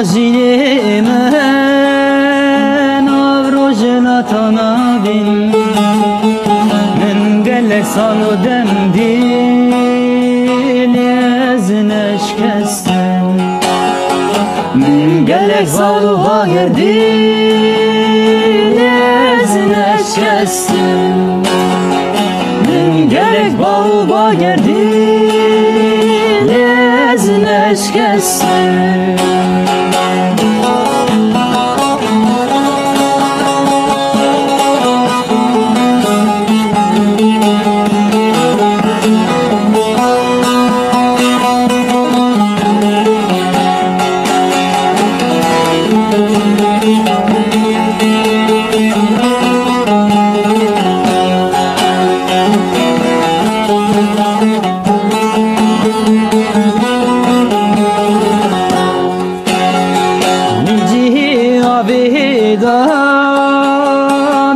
جیلی من آورو جلاتانا بین من گلک سالو دم دیل ازنش کستم من گلک سالو باگر دیل ازنش کستم من گلک باو باگر دیل ازنش کستم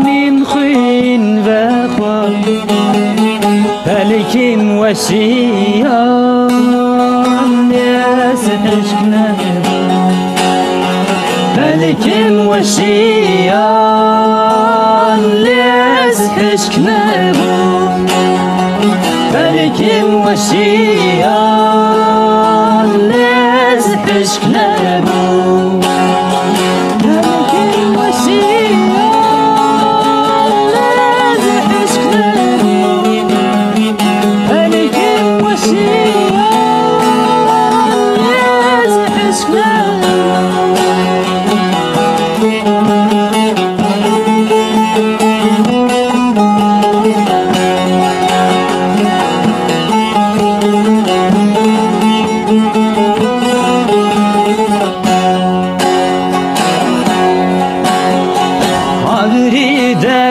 من خوين وخوان فلكن وشيان ناس عشقنا فلكن وشيان ناس عشقنا فلكن وشيان ناس عشقنا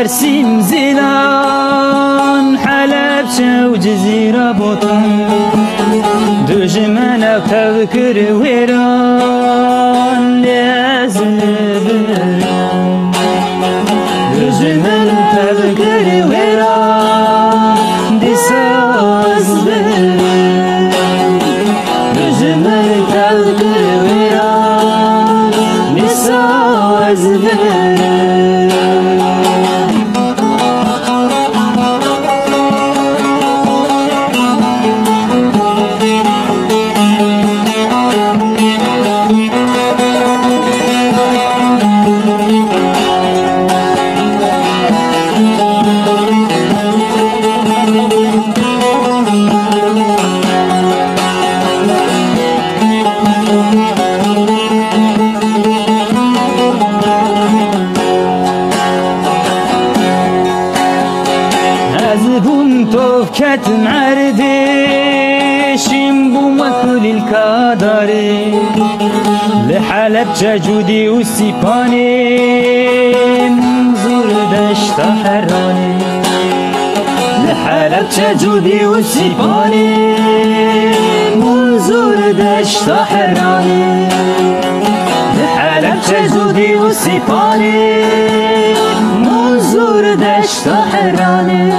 درسیم زیلان حلب شو جزیره بوطن دجمن او تذكر ویران لازم بران دجمن تذكر ویران دیساز بران دجمن تذكر ویران دیساز بران توفكت معردشم بومكل الكاداري لحلب جودي وسيباني منظور دشت حراني لحلب جودي وسيباني منظور دشت حراني لحلب جودي وسيباني منظور دشت حراني